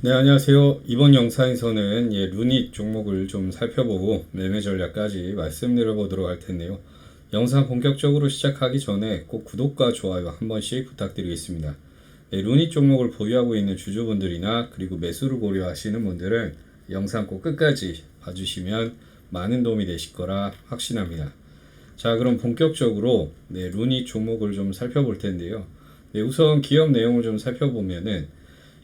네, 안녕하세요. 이번 영상에서는 루닛 종목을 좀 살펴보고 매매 전략까지 말씀드려보도록 할 텐데요. 영상 본격적으로 시작하기 전에 꼭 구독과 좋아요 한 번씩 부탁드리겠습니다. 루닛 종목을 보유하고 있는 주주분들이나 그리고 매수를 고려하시는 분들은 영상 꼭 끝까지 봐주시면 많은 도움이 되실 거라 확신합니다. 자, 그럼 본격적으로 루닛 종목을 좀 살펴볼 텐데요. 우선 기업 내용을 좀 살펴보면은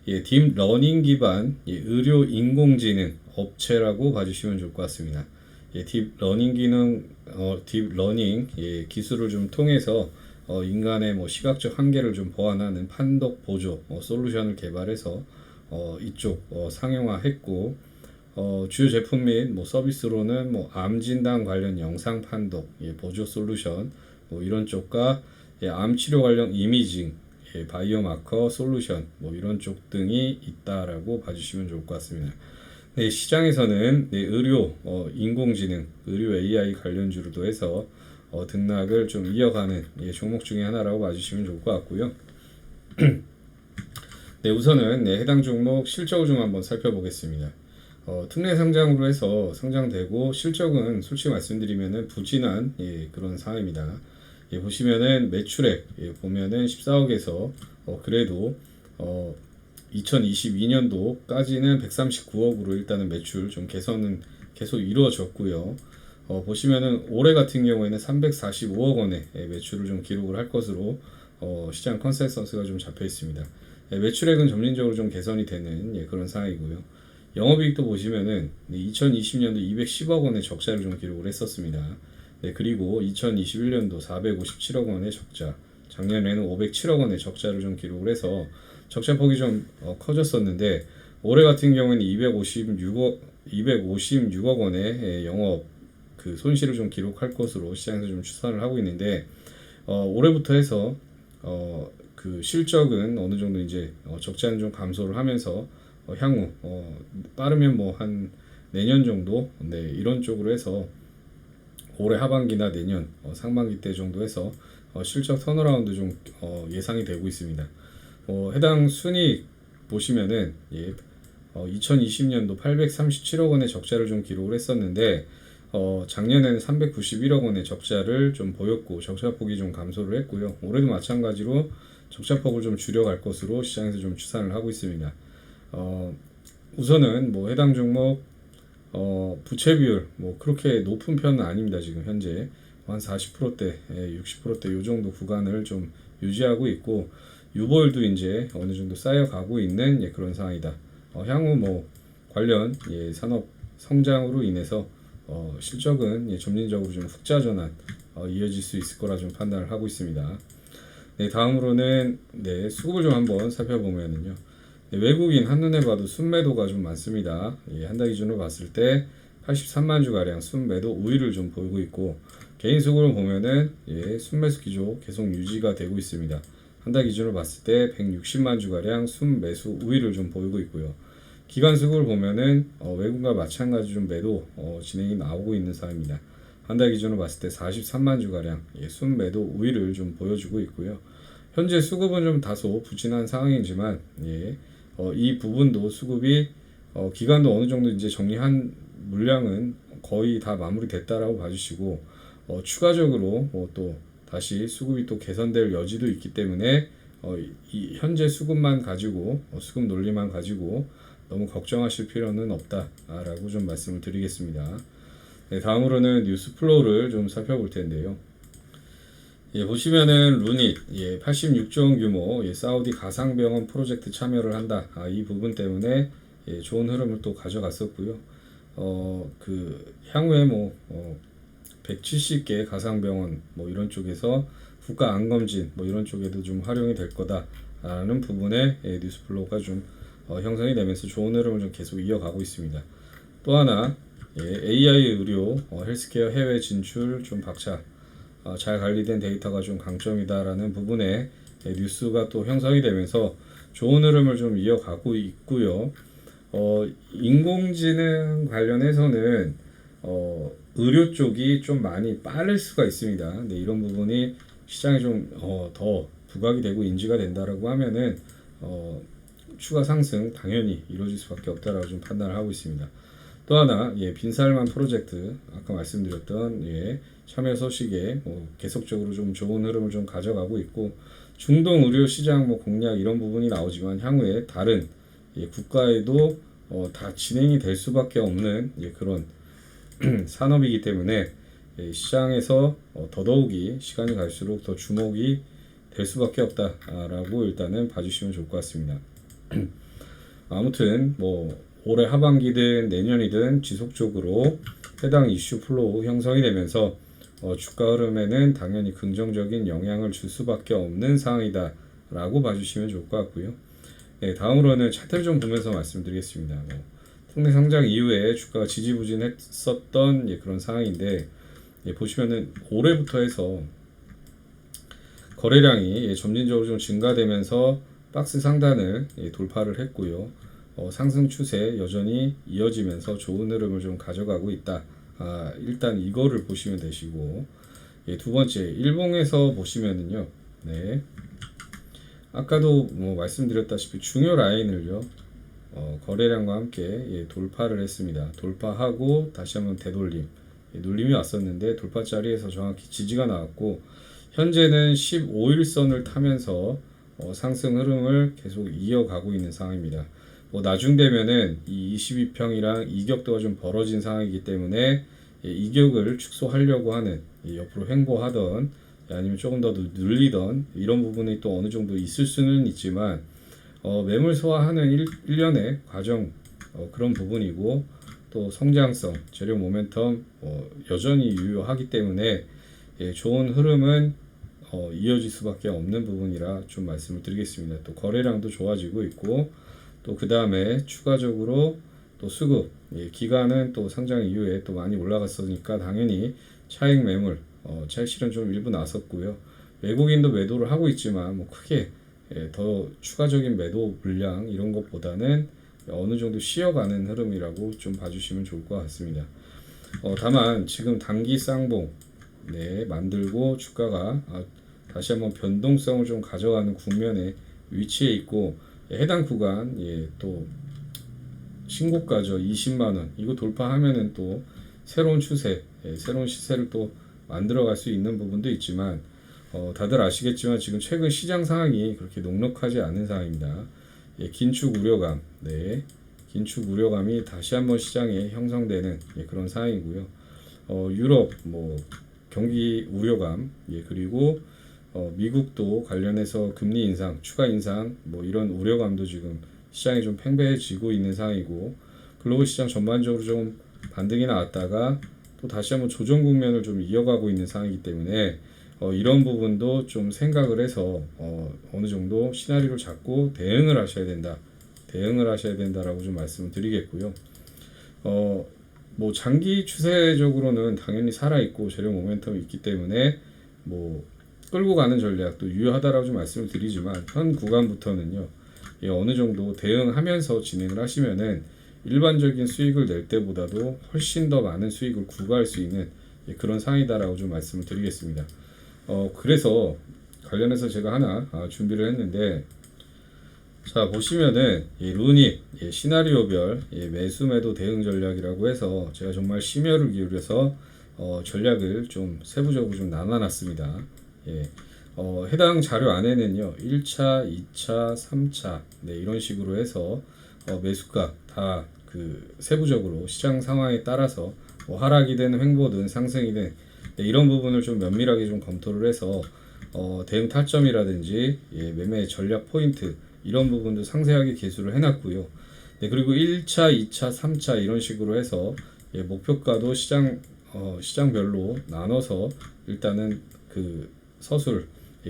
딥러닝 기반 의료 인공지능 업체라고 봐주시면 좋을 것 같습니다. 딥러닝 기술을 좀 통해서 인간의 시각적 한계를 좀 보완하는 판독 보조 솔루션을 개발해서 이쪽 상용화했고, 주요 제품 및 서비스로는 암 진단 관련 영상 판독 보조 솔루션 이런 쪽과 암 치료 관련 이미징 바이오마커 솔루션 이런 쪽 등이 있다라고 봐주시면 좋을 것 같습니다. 네, 시장에서는 의료 인공지능, 의료 AI 관련주로도 해서 등락을 좀 이어가는 종목 중에 하나라고 봐주시면 좋을 것 같고요. 네, 우선은 해당 종목 실적을 좀 한번 살펴보겠습니다. 특례 상장으로 해서 상장되고 실적은 솔직히 말씀드리면은 부진한 그런 상황입니다. 보시면은 매출액 보면은 14억에서 그래도 2022년도까지는 139억으로 일단은 매출 좀 개선은 계속 이루어졌고요. 보시면은 올해 같은 경우에는 345억 원의 매출을 좀 기록을 할 것으로 시장 컨센서스가 좀 잡혀 있습니다. 매출액은 점진적으로 좀 개선이 되는 그런 상황이고요. 영업이익도 보시면은 2020년도 210억 원의 적자를 좀 기록을 했었습니다. 그리고 2021년도 457억 원의 적자, 작년에는 507억 원의 적자를 좀 기록을 해서 적자폭이 좀 커졌었는데, 올해 같은 경우에는 256억 원의 영업 그 손실을 좀 기록할 것으로 시장에서 좀 추산을 하고 있는데, 올해부터 해서 그 실적은 어느 정도 이제 적자는 좀 감소를 하면서 향후 빠르면 한 내년 정도 이런 쪽으로 해서 올해 하반기나 내년 상반기 때 정도 해서 실적 턴어라운드 좀 예상이 되고 있습니다. 해당 순이익 보시면은 2020년도 837억 원의 적자를 좀 기록을 했었는데, 작년에는 391억 원의 적자를 좀 보였고 적자폭이 좀 감소를 했고요. 올해도 마찬가지로 적자폭을 좀 줄여갈 것으로 시장에서 좀 추산을 하고 있습니다. 우선은 해당 종목 부채 비율 그렇게 높은 편은 아닙니다. 지금 현재 한 40%대, 60%대 요 정도 구간을 좀 유지하고 있고, 유보율도 이제 어느 정도 쌓여가고 있는 그런 상황이다. 향후 관련 산업 성장으로 인해서 실적은 점진적으로 좀 흑자 전환 이어질 수 있을 거라 좀 판단을 하고 있습니다. 네, 다음으로는 수급을 좀 한번 살펴보면은요. 외국인 한눈에 봐도 순매도가 좀 많습니다. 한 달 기준으로 봤을 때 83만 주 가량 순매도 우위를 좀 보이고 있고, 개인 수급을 보면은 순매수 기조 계속 유지가 되고 있습니다. 한 달 기준으로 봤을 때 160만 주 가량 순매수 우위를 좀 보이고 있고요. 기관 수급을 보면은 외국과 마찬가지 좀 매도 진행이 나오고 있는 상황입니다. 한 달 기준으로 봤을 때 43만 주 가량 순매도 우위를 좀 보여주고 있고요. 현재 수급은 좀 다소 부진한 상황이지만 이 부분도 수급이 기간도 어느 정도 이제 정리한 물량은 거의 다 마무리됐다라고 봐주시고, 추가적으로 또 다시 수급이 또 개선될 여지도 있기 때문에 이 현재 수급만 가지고 수급 논리만 가지고 너무 걱정하실 필요는 없다라고 좀 말씀을 드리겠습니다. 다음으로는 뉴스 플로우를 좀 살펴볼 텐데요. 보시면은 루닛 86조 원 규모 사우디 가상병원 프로젝트 참여를 한다. 이 부분 때문에 좋은 흐름을 또 가져갔었고요. 그 향후에 170개 가상병원 이런 쪽에서 국가 안검진 이런 쪽에도 좀 활용이 될 거다라는 부분에 뉴스플로우가 좀 형성이 되면서 좋은 흐름을 좀 계속 이어가고 있습니다. 또 하나 AI 의료 헬스케어 해외 진출 좀 박차, 잘 관리된 데이터가 좀 강점이다라는 부분에 뉴스가 또 형성이 되면서 좋은 흐름을 좀 이어가고 있고요. 인공지능 관련해서는 의료 쪽이 좀 많이 빠를 수가 있습니다. 근데 이런 부분이 시장에 좀 더 부각이 되고 인지가 된다라고 하면은 추가 상승 당연히 이루어질 수밖에 없다라고 좀 판단을 하고 있습니다. 또 하나 빈살만 프로젝트 아까 말씀드렸던 참여 소식에 계속적으로 좀 좋은 흐름을 좀 가져가고 있고 중동 의료 시장 공략 이런 부분이 나오지만 향후에 다른 국가에도 다 진행이 될 수밖에 없는 그런 산업이기 때문에 시장에서 더더욱이 시간이 갈수록 더 주목이 될 수밖에 없다라고 일단은 봐주시면 좋을 것 같습니다. 아무튼 올해 하반기든 내년이든 지속적으로 해당 이슈 플로우 형성이 되면서 주가 흐름에는 당연히 긍정적인 영향을 줄 수밖에 없는 상황이다라고 봐주시면 좋을 것 같고요. 다음으로는 차트를 좀 보면서 말씀드리겠습니다. 특례 상장 이후에 주가가 지지부진했었던 그런 상황인데 보시면은 올해부터 해서 거래량이 점진적으로 좀 증가되면서 박스 상단을 돌파를 했고요. 상승 추세 여전히 이어지면서 좋은 흐름을 좀 가져가고 있다. 일단 이거를 보시면 되시고 두 번째 일봉에서 보시면은요. 아까도 말씀드렸다시피 중요 라인을요. 거래량과 함께 돌파를 했습니다. 돌파하고 다시 한번 되돌림 눌림이 왔었는데 돌파 자리에서 정확히 지지가 나왔고 현재는 15일선을 타면서 상승 흐름을 계속 이어가고 있는 상황입니다. 나중 되면은 이 22평이랑 이격도가 좀 벌어진 상황이기 때문에 이격을 축소하려고 하는 옆으로 횡보하던 아니면 조금 더 늘리던 이런 부분이 또 어느 정도 있을 수는 있지만 매물 소화하는 일련의 과정 그런 부분이고 또 성장성, 재료 모멘텀 여전히 유효하기 때문에 좋은 흐름은 이어질 수밖에 없는 부분이라 좀 말씀을 드리겠습니다. 또 거래량도 좋아지고 있고 또 그 다음에 추가적으로 또 수급 기간은 또 상장 이후에 또 많이 올라갔으니까 당연히 차익 매물 차익 실현 좀 일부 나섰고요. 외국인도 매도를 하고 있지만 크게 더 추가적인 매도 물량 이런 것보다는 어느 정도 쉬어가는 흐름이라고 좀 봐주시면 좋을 것 같습니다. 다만 지금 단기 쌍봉 만들고 주가가 다시 한번 변동성을 좀 가져가는 국면에 위치해 있고 해당 구간 또 신고가죠. 20만원 이거 돌파하면은 또 새로운 추세 새로운 시세를 또 만들어갈 수 있는 부분도 있지만 다들 아시겠지만 지금 최근 시장 상황이 그렇게 녹록하지 않은 상황입니다. 긴축 우려감 긴축 우려감이 다시 한번 시장에 형성되는 그런 상황이고요. 유럽 경기 우려감 그리고 미국도 관련해서 금리 인상, 추가 인상 이런 우려감도 지금 시장이 좀 팽배해지고 있는 상황이고 글로벌 시장 전반적으로 좀 반등이 나왔다가 또 다시 한번 조정 국면을 좀 이어가고 있는 상황이기 때문에 이런 부분도 좀 생각을 해서 어느 정도 시나리오를 잡고 대응을 하셔야 된다라고 좀 말씀을 드리겠고요. 장기 추세적으로는 당연히 살아있고 재료 모멘텀이 있기 때문에 끌고 가는 전략도 유효하다라고 좀 말씀을 드리지만 현 구간부터는요 어느 정도 대응하면서 진행을 하시면은 일반적인 수익을 낼 때보다도 훨씬 더 많은 수익을 구가할 수 있는 그런 상황이다라고 좀 말씀을 드리겠습니다. 그래서 관련해서 제가 하나 준비를 했는데 자 보시면은 루닉 시나리오별 매수 매도 대응 전략이라고 해서 제가 정말 심혈을 기울여서 전략을 좀 세부적으로 좀 나눠놨습니다. 해당 자료 안에는요 1차, 2차, 3차 이런 식으로 해서 매수가 다 세부적으로 시장 상황에 따라서 하락이든 횡보든 상승이든 이런 부분을 좀 면밀하게 좀 검토를 해서 대응 타점이라든지 매매 전략 포인트 이런 부분도 상세하게 개수를 해놨고요. 그리고 1차, 2차, 3차 이런 식으로 해서 목표가도 시장별로 나눠서 일단은 서술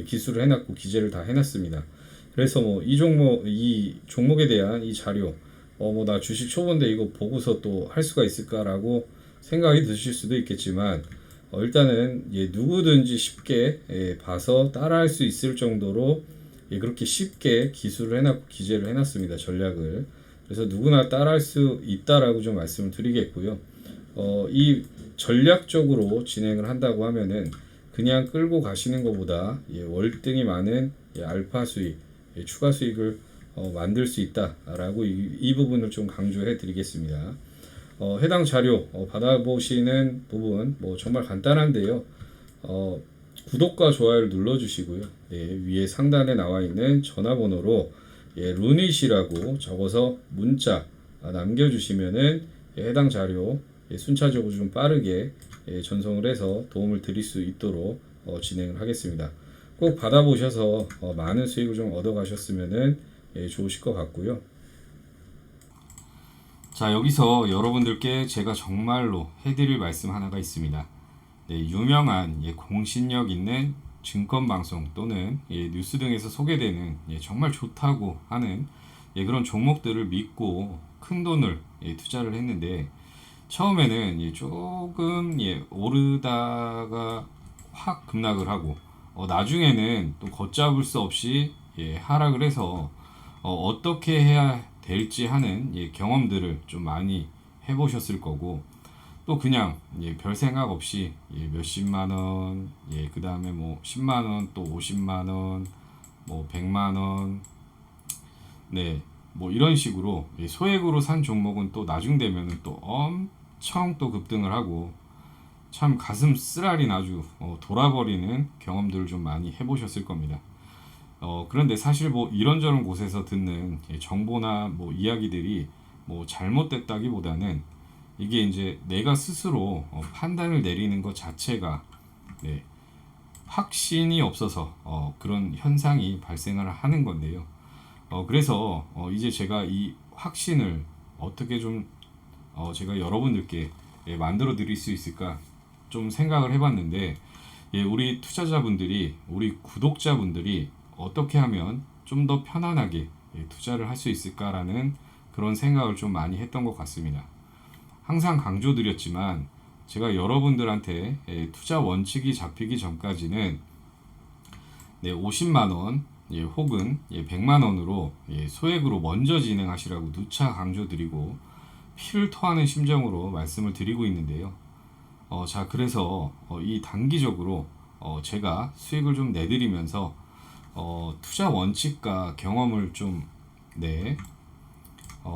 기술을 해놨고 기재를 다 해놨습니다. 그래서 이 종목에 대한 이 자료 나 주식 초보인데 이거 보고서 또 할 수가 있을까라고 생각이 드실 수도 있겠지만 일단은 누구든지 쉽게 봐서 따라할 수 있을 정도로 그렇게 쉽게 기술을 해놨고 기재를 해놨습니다. 전략을. 그래서 누구나 따라할 수 있다라고 좀 말씀을 드리겠고요. 이 전략적으로 진행을 한다고 하면은 그냥 끌고 가시는 것보다 월등히 많은 알파 수익, 추가 수익을 만들 수 있다라고 이 부분을 좀 강조해 드리겠습니다. 해당 자료 받아보시는 부분 뭐 정말 간단한데요. 구독과 좋아요를 눌러주시고요. 예, 위에 상단에 나와 있는 전화번호로 루닛이라고 적어서 문자 남겨주시면은 해당 자료 순차적으로 좀 빠르게 전송을 해서 도움을 드릴 수 있도록 진행을 하겠습니다. 꼭 받아보셔서 많은 수익을 좀 얻어가셨으면은 좋으실 것 같고요. 자, 여기서 여러분들께 제가 정말로 해드릴 말씀 하나가 있습니다. 유명한 공신력 있는 증권방송 또는 뉴스 등에서 소개되는 정말 좋다고 하는 그런 종목들을 믿고 큰 돈을 투자를 했는데 처음에는 조금 오르다가 확 급락을 하고 나중에는 또 걷잡을 수 없이 하락을 해서 어떻게 해야 될지 하는 경험들을 좀 많이 해보셨을 거고 또 그냥 별 생각 없이 몇십만 원, 그 다음에 뭐 10만 원, 또 50만 원, 뭐 100만 원, 뭐 이런 식으로 소액으로 산 종목은 또 나중 되면은 또 엄청 또 급등을 하고 참 가슴 쓰라린 아주 돌아버리는 경험들을 좀 많이 해보셨을 겁니다. 그런데 사실 뭐 이런저런 곳에서 듣는 정보나 뭐 이야기들이 뭐 잘못됐다기보다는 이게 이제 내가 스스로 판단을 내리는 것 자체가 확신이 없어서 그런 현상이 발생을 하는 건데요. 그래서 이제 제가 이 확신을 어떻게 좀 제가 여러분들께 만들어 드릴 수 있을까 좀 생각을 해봤는데 우리 투자자분들이 우리 구독자분들이 어떻게 하면 좀 더 편안하게 투자를 할 수 있을까라는 그런 생각을 좀 많이 했던 것 같습니다. 항상 강조드렸지만 제가 여러분들한테 투자 원칙이 잡히기 전까지는 50만원 혹은 100만원으로 소액으로 먼저 진행하시라고 누차 강조드리고 피를 토하는 심정으로 말씀을 드리고 있는데요. 자, 그래서 이 단기적으로 제가 수익을 좀 내드리면서 투자 원칙과 경험을 좀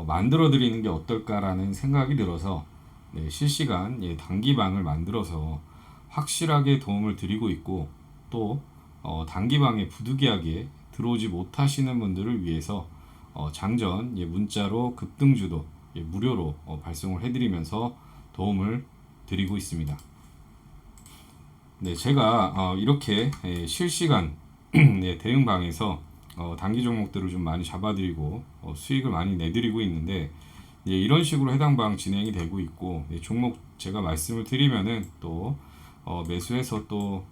만들어 드리는 게 어떨까라는 생각이 들어서 실시간 단기방을 만들어서 확실하게 도움을 드리고 있고 또 단기방에 부득이하게 들어오지 못하시는 분들을 위해서 장전 문자로 급등주도 무료로 발송을 해드리면서 도움을 드리고 있습니다. 제가 이렇게 실시간 대응방에서 단기 종목들을 좀 많이 잡아드리고 수익을 많이 내드리고 있는데 이런 식으로 해당 방 진행이 되고 있고 종목 제가 말씀을 드리면은 또 매수해서 또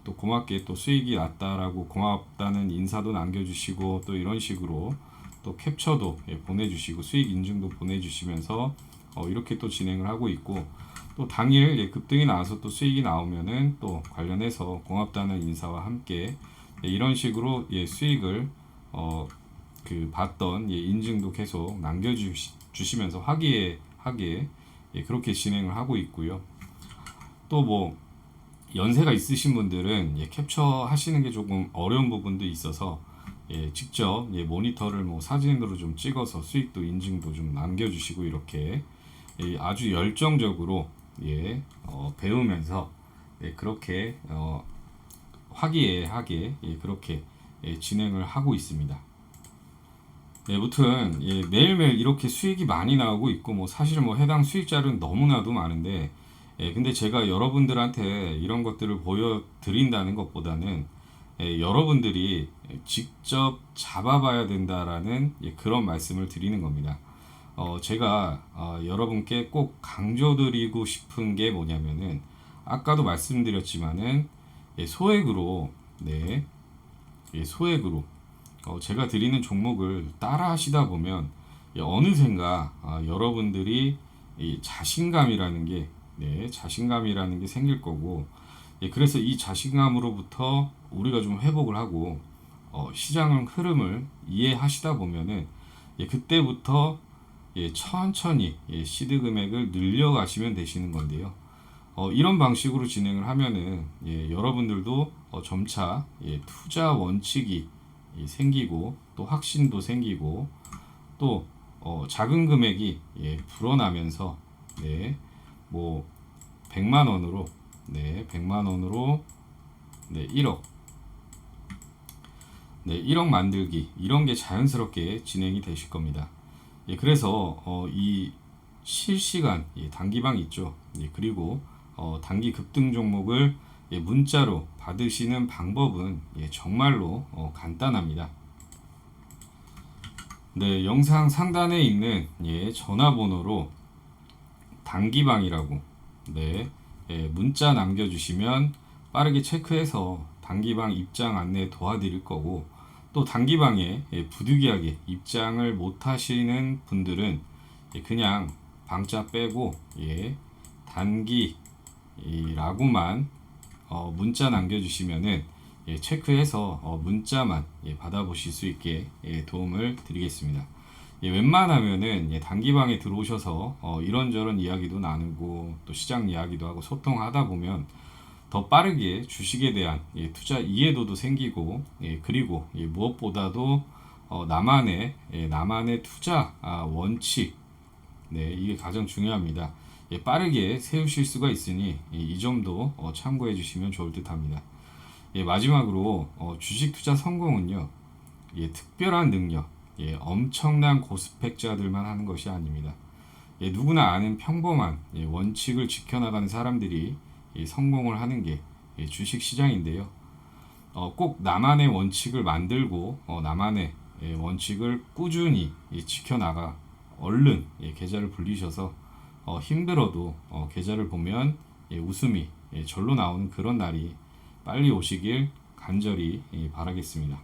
고맙게 또 수익이 났다라고 고맙다는 인사도 남겨주시고 또 이런 식으로 또 캡처도 보내주시고 수익 인증도 보내주시면서 이렇게 또 진행을 하고 있고 또 당일 급등이 나와서 또 수익이 나오면은 또 관련해서 고맙다는 인사와 함께 이런 식으로 수익을 받던 인증도 계속 남겨주시면서 화기애애하게 그렇게 진행을 하고 있고요. 또 뭐 연세가 있으신 분들은 캡처 하시는 게 조금 어려운 부분도 있어서 직접 모니터를 뭐 사진으로 좀 찍어서 수익도 인증도 좀 남겨주시고 이렇게 아주 열정적으로 배우면서 그렇게 화기애애하게 그렇게 진행을 하고 있습니다. 무튼 매일매일 이렇게 수익이 많이 나오고 있고 뭐 사실 뭐 해당 수익자료는 너무나도 많은데 근데 제가 여러분들한테 이런 것들을 보여드린다는 것보다는 여러분들이 직접 잡아봐야 된다라는 그런 말씀을 드리는 겁니다. 제가 여러분께 꼭 강조드리고 싶은 게 뭐냐면은 아까도 말씀드렸지만은 소액으로 소액으로 제가 드리는 종목을 따라 하시다 보면 어느샌가 여러분들이 이 자신감이라는 게 생길 거고 그래서 이 자신감으로부터 우리가 좀 회복을 하고 시장 흐름을 이해하시다 보면은 그때부터 천천히 시드 금액을 늘려가시면 되시는 건데요. 이런 방식으로 진행을 하면은 여러분들도 점차 투자 원칙이 생기고 또 확신도 생기고 또 작은 금액이 불어나면서 뭐 100만 원으로 100만 원으로 1억 1억 만들기 이런 게 자연스럽게 진행이 되실 겁니다. 그래서 이 실시간 단기방 있죠. 그리고 단기 급등 종목을 문자로 받으시는 방법은 정말로 간단합니다. 영상 상단에 있는 전화번호로 단기방이라고 문자 남겨주시면 빠르게 체크해서 단기방 입장 안내 도와드릴 거고, 또 단기방에 부득이하게 입장을 못 하시는 분들은 그냥 방자 빼고 단기라고만 문자 남겨주시면은 체크해서 문자만 받아보실 수 있게 도움을 드리겠습니다. 웬만하면은 단기방에 들어오셔서 이런저런 이야기도 나누고 또 시장 이야기도 하고 소통하다 보면 더 빠르게 주식에 대한 투자 이해도도 생기고, 그리고 무엇보다도 나만의 투자 원칙, 이게 가장 중요합니다. 빠르게 세우실 수가 있으니 이 점도 참고해 주시면 좋을 듯 합니다. 마지막으로 주식 투자 성공은요, 특별한 능력, 엄청난 고스펙자들만 하는 것이 아닙니다. 누구나 아는 평범한 원칙을 지켜나가는 사람들이 성공을 하는 게 주식 시장인데요. 꼭 나만의 원칙을 만들고 나만의 원칙을 꾸준히 지켜나가 얼른 계좌를 불리셔서 힘들어도 계좌를 보면 웃음이 절로 나오는 그런 날이 빨리 오시길 간절히 바라겠습니다.